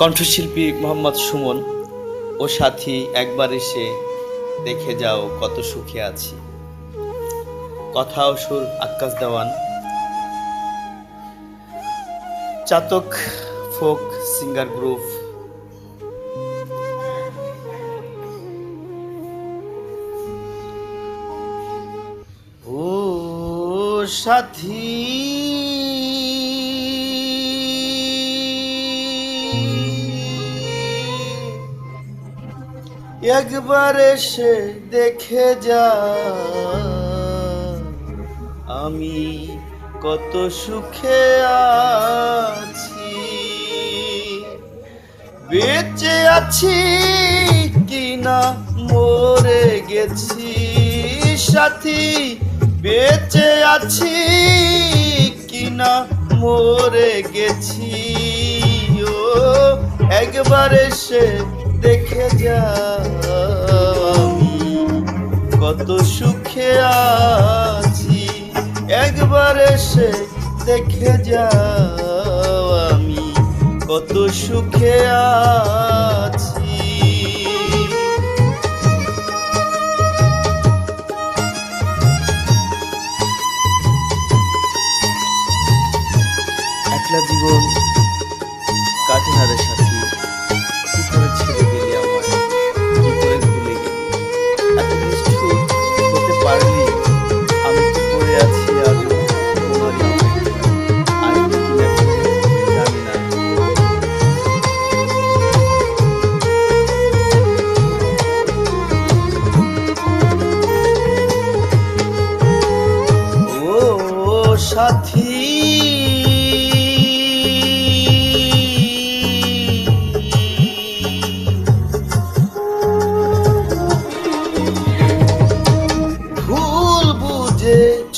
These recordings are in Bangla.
কণ্ঠশিল্পী মোহাম্মদ সুমন ও সাথী একবার এসে দেখে যাও কত সুখে আছি। কথা ও সুর আক্কাস দেওয়ান, চাতক ফোক সিঙ্গার গ্রুপ। ও সাথী একবার এসে দেখে যা আমি কত সুখে আছি। বেঁচে আছি কিনা মরে গেছি সাথী, বেঁচে আছি কিনা মরে গেছি। ও একবার এসে দেখে যা আমি কত সুখে আছি। একবার এসে দেখে যা আমি কত সুখে আছি। একলা জীবন কাটে না রে সাথী, কি করে ছেড়ে গেলি আমায়, কি করে ভুলে গেলি। এত নিষ্ঠুর হতে পারলি, আমি তো পড়ে আছি আজ তোমারই অপেক্ষায়। আসবে কিনা ফিরে জানি না। ও সাথী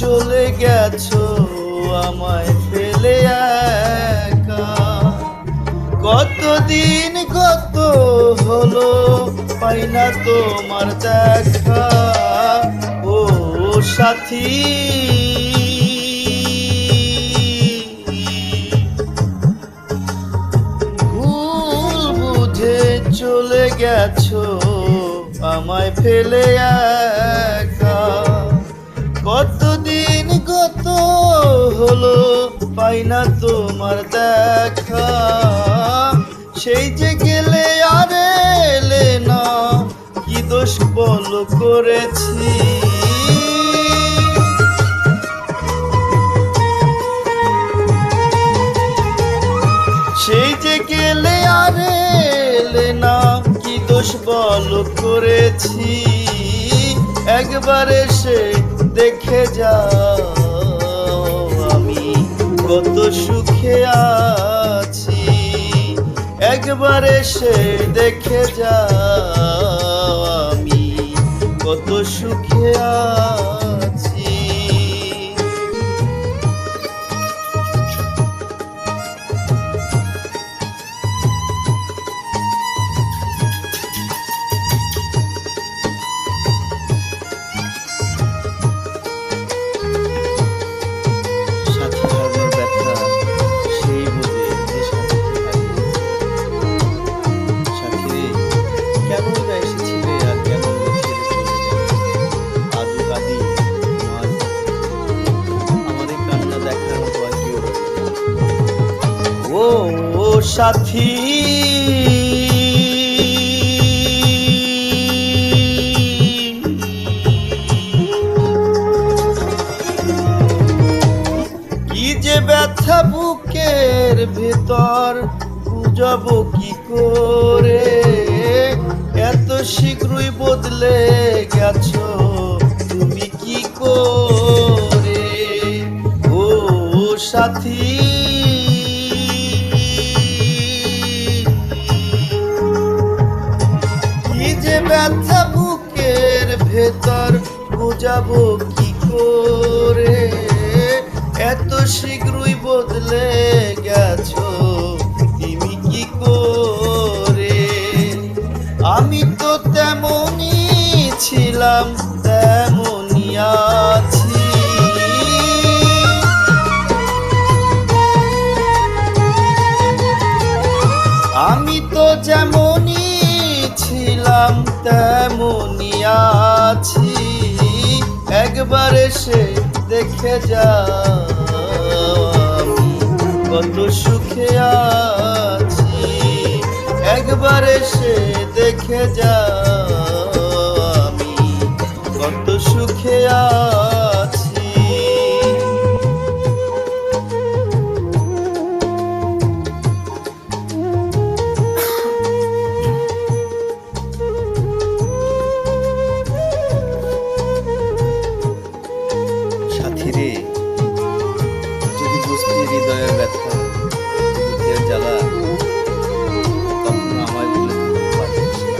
চলে গেছো আমায় ফেলে একা। কতদিন কত হলো পাই না তোমার দেখা। ও সাথী ভুল বুঝে চলে গেছো আমায় ফেলে একা। কতদিন কত হলো পাই না তোমার দেখা। সেই যে গেলে আর এলে না, কি দোষ বল করেছি। সেই যে গেলে আর এলে না, কি দোষ বল করেছি। একবার এসে দেখে যাও আমি কত সুখে আছি। একবার এসে দেখে যাও আমি কত সুখে আছি। ও সাথী কি যে ব্যথা বুকের ভেতর, বুঝাবো কি করে। এত শীঘ্রই বদলে গেছো তুমি কি করে। ও সাথী ব্যথা বুকের ভেতর, বুঝাবো কি করে। এত শীঘ্রই বদলে গেছো তুমি কি করে। আমি তো তেমনই ছিলাম তেমনই আছি। আমি তেমনি আছি, একবার এসে দেখে যাও আমি কত সুখে আছি, একবার এসে দেখে যাও আমি কত সুখে আছি। সাথী রে, যদি বুঝতি হৃদয়ের ব্যথা, বুকের জ্বালা, কখনো আমায় ভুলে থাকতে পারিস না।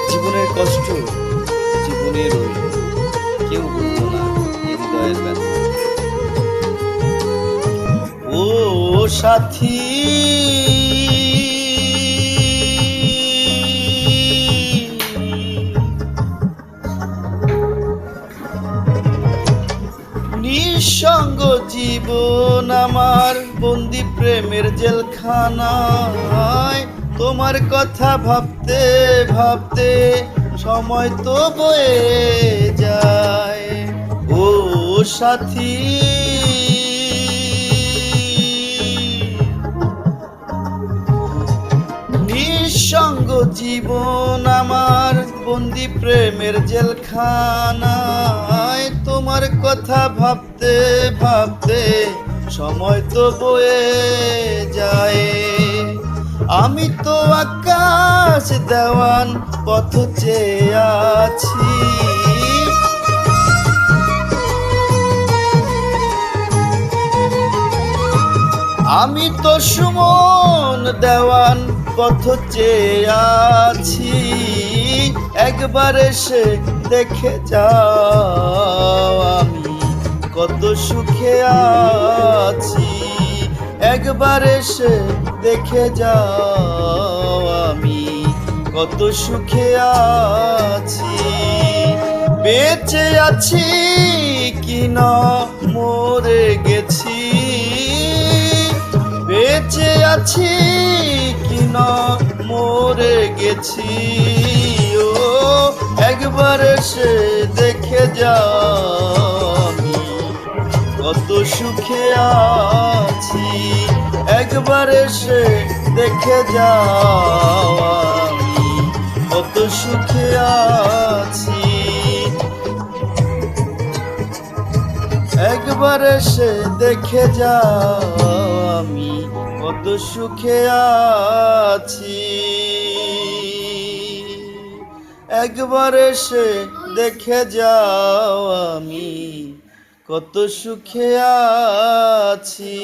জীবনের কষ্ট জীবনে রইল, কেউ বুঝলো না এই হৃদয়ের ব্যথা। ও সাথী, নিঃসঙ্গ জীবন আমার বন্দি প্রেমের জেলখানায়, তোমার কথা ভাবতে ভাবতে সময় তো বয়ে যায়। ও সাথী, নিঃসঙ্গ জীবন আমার বন্দি প্রেমের জেলখানায়, তোমার কথা ভাবতে ভাবতে সময় তো বয়ে যায়। আমি তো আকাশ দেওয়ান পথ চেয়ে আছি, আমি তো সুমন দেওয়ান পথ চেয়ে আছি, একবার এসে দেখে যাও আমি কত সুখে আছি, একবার এসে দেখে যাও আমি কত সুখে আছি। বেঁচে আছি কি না মরে গেছি, বেঁচে আছি কি না মরে গেছি, ও একবার এসে দেখে যাও আমি কত সুখে আছি, একবার এসে দেখে যাও আমি কত সুখে আছি, একবার এসে দেখে যাও আমি কত সুখে আছি, একবার এসে দেখে যাও আমি কত সুখে আছি।